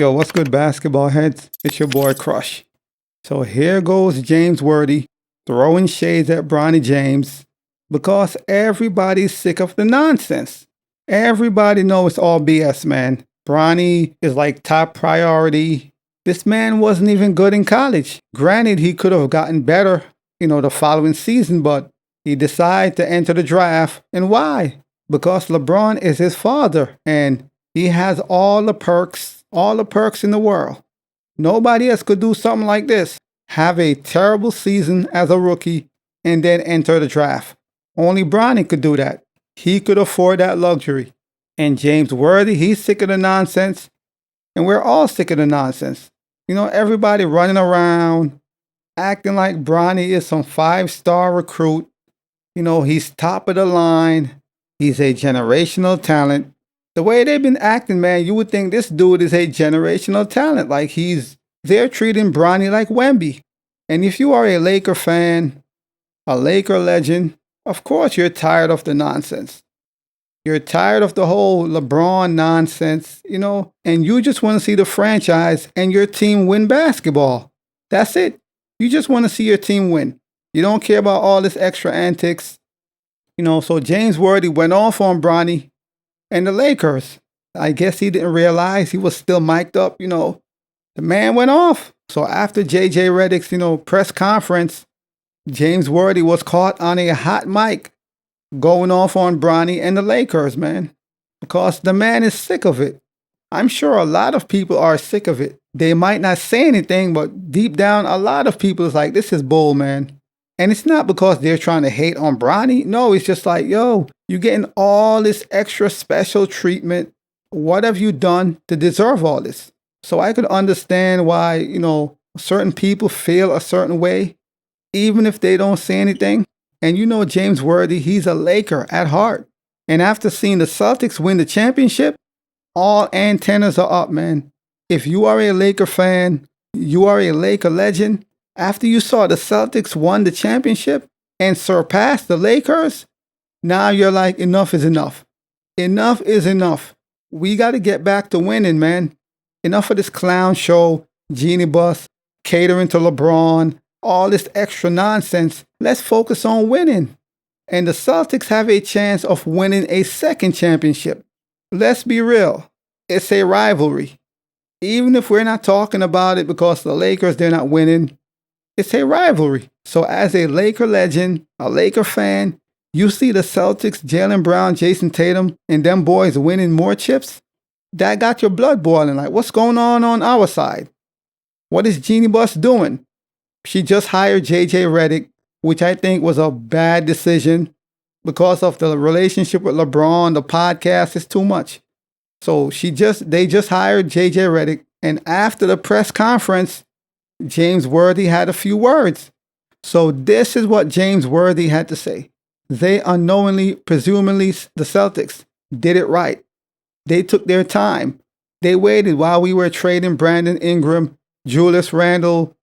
Yo, what's good, basketball heads? It's your boy Crush. So here goes James Worthy throwing shades at Bronny James because everybody's sick of the nonsense. Everybody knows it's all BS, man. Bronny is like top priority. This man wasn't even good in college. Granted, he could have gotten better, the following season, but he decided to enter the draft. And why? Because LeBron is his father and he has all the perks in the world. Nobody else could do something like this. Have a terrible season as a rookie and then enter the draft. Only Bronny could do that. He could afford that luxury. And James Worthy, he's sick of the nonsense. And we're all sick of the nonsense. Everybody running around, acting like Bronny is some 5-star recruit. He's top of the line. He's a generational talent. The way they've been acting, man, you would think this dude is a generational talent. Like they're treating Bronny like Wemby. And if you are a Laker fan, a Laker legend, of course you're tired of the nonsense. You're tired of the whole LeBron nonsense, and you just want to see the franchise and your team win basketball. That's it. You just want to see your team win. You don't care about all this extra antics. So James Worthy went off on Bronny and the Lakers. I guess he didn't realize he was still mic'd up, The man went off. So after J.J. Redick's, press conference, James Worthy was caught on a hot mic going off on Bronny and the Lakers, man. Because the man is sick of it. I'm sure a lot of people are sick of it. They might not say anything, but deep down, a lot of people is like, this is bull, man. And it's not because they're trying to hate on Bronny. No, it's just like, yo, you're getting all this extra special treatment. What have you done to deserve all this? So I could understand why, certain people feel a certain way, even if they don't say anything. And James Worthy, he's a Laker at heart. And after seeing the Celtics win the championship, all antennas are up, man. If you are a Laker fan, you are a Laker legend. After you saw the Celtics won the championship and surpassed the Lakers, now you're like, enough is enough. Enough is enough. We got to get back to winning, man. Enough of this clown show, genie bus, catering to LeBron, all this extra nonsense. Let's focus on winning. And the Celtics have a chance of winning a second championship. Let's be real. It's a rivalry. Even if we're not talking about it because the Lakers, they're not winning, it's a rivalry. So as a Laker legend, a Laker fan, you see the Celtics, Jaylen Brown, Jason Tatum, and them boys winning more chips, that got your blood boiling. Like, what's going on our side? What is Jeannie Buss doing? She just hired J.J. Redick, which I think was a bad decision because of the relationship with LeBron. The podcast is too much. So they just hired J.J. Redick. And after the press conference, James Worthy had a few words. So this is what James Worthy had to say. They unknowingly, presumably, the Celtics did it right. They took their time. They waited while we were trading Brandon Ingram, Julius Randle,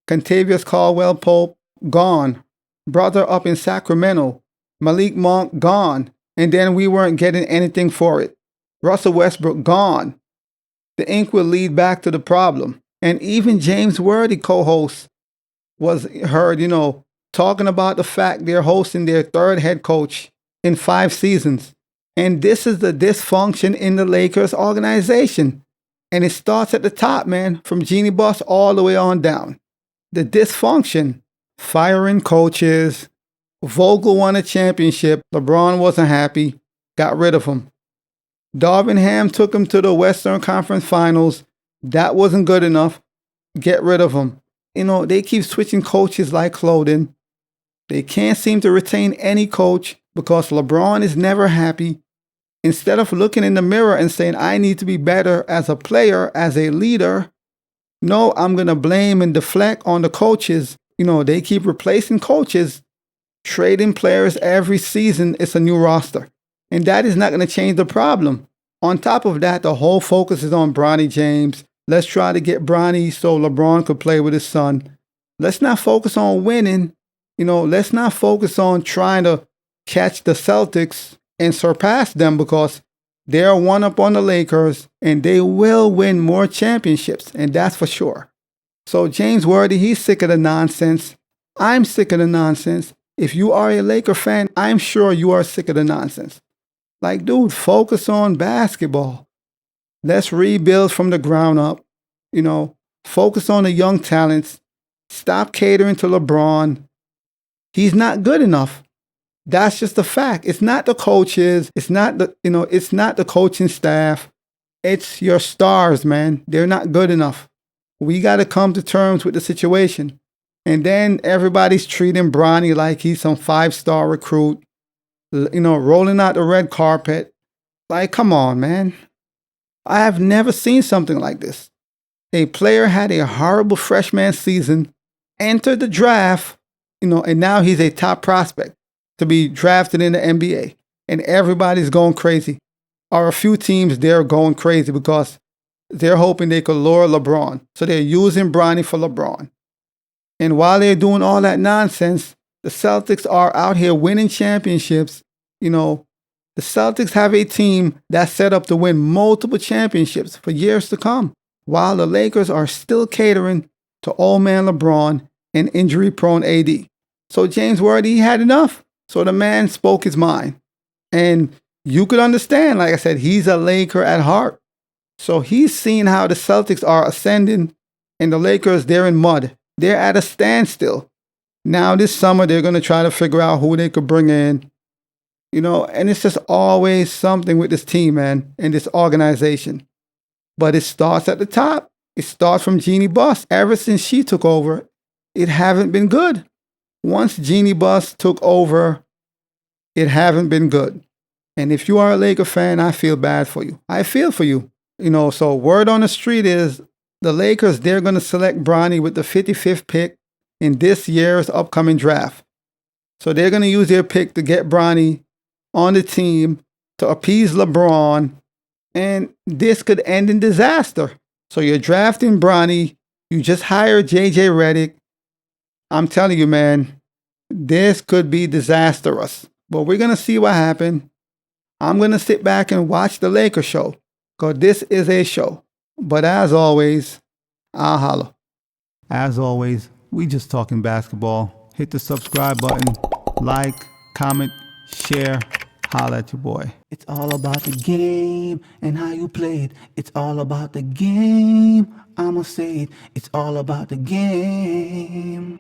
Contavious Caldwell-Pope, gone. Brother up in Sacramento, Malik Monk, gone. And then we weren't getting anything for it. Russell Westbrook, gone. The ink will lead back to the problem. And even James Worthy, co-host, was heard, talking about the fact they're hosting their third head coach in 5 seasons. And this is the dysfunction in the Lakers organization. And it starts at the top, man, from Jeannie Buss all the way on down. The dysfunction, firing coaches. Vogel won a championship. LeBron wasn't happy. Got rid of him. Darvin Ham took him to the Western Conference Finals. That wasn't good enough. Get rid of him. They keep switching coaches like clothing. They can't seem to retain any coach because LeBron is never happy. Instead of looking in the mirror and saying, I need to be better as a player, as a leader, no, I'm going to blame and deflect on the coaches. They keep replacing coaches, trading players every season. It's a new roster. And that is not going to change the problem. On top of that, the whole focus is on Bronny James. Let's try to get Bronny so LeBron could play with his son. Let's not focus on winning. Let's not focus on trying to catch the Celtics and surpass them because They're one up on the Lakers, and they will win more championships, and that's for sure. So James Worthy, he's sick of the nonsense. I'm sick of the nonsense. If you are a Laker fan, I'm sure you are sick of the nonsense. Like, dude, focus on basketball. Let's rebuild from the ground up. Focus on the young talents. Stop catering to LeBron. He's not good enough. That's just a fact. It's not the coaches. It's not the coaching staff. It's your stars, man. They're not good enough. We got to come to terms with the situation. And then everybody's treating Bronny like he's some 5-star recruit, rolling out the red carpet. Like, come on, man. I have never seen something like this. A player had a horrible freshman season, entered the draft, and now he's a top prospect to be drafted in the NBA. And everybody's going crazy. Or a few teams, they're going crazy because they're hoping they could lure LeBron. So they're using Bronny for LeBron. And while they're doing all that nonsense, the Celtics are out here winning championships. The Celtics have a team that's set up to win multiple championships for years to come, while the Lakers are still catering to old man LeBron and injury-prone AD. So James Worthy, he had enough. So the man spoke his mind. And you could understand, like I said, he's a Laker at heart. So he's seen how the Celtics are ascending and the Lakers, they're in mud. They're at a standstill. Now this summer, they're going to try to figure out who they could bring in. And it's just always something with this team, man, and this organization. But it starts at the top. It starts from Jeannie Buss. Ever since she took over, it haven't been good. Once Jeannie Buss took over, it haven't been good. And if you are a Laker fan, I feel bad for you. I feel for you. So word on the street is the Lakers, they're going to select Bronny with the 55th pick in this year's upcoming draft. So they're going to use their pick to get Bronny on the team to appease LeBron. And this could end in disaster. So you're drafting Bronny. You just hired JJ Redick. I'm telling you, man, this could be disastrous. But we're going to see what happens. I'm going to sit back and watch the Lakers show because this is a show. But as always, I'll holla. As always, we just talking basketball. Hit the subscribe button, like, comment, share. Holla at your boy. It's all about the game and how you play it. It's all about the game. I'ma say it. It's all about the game.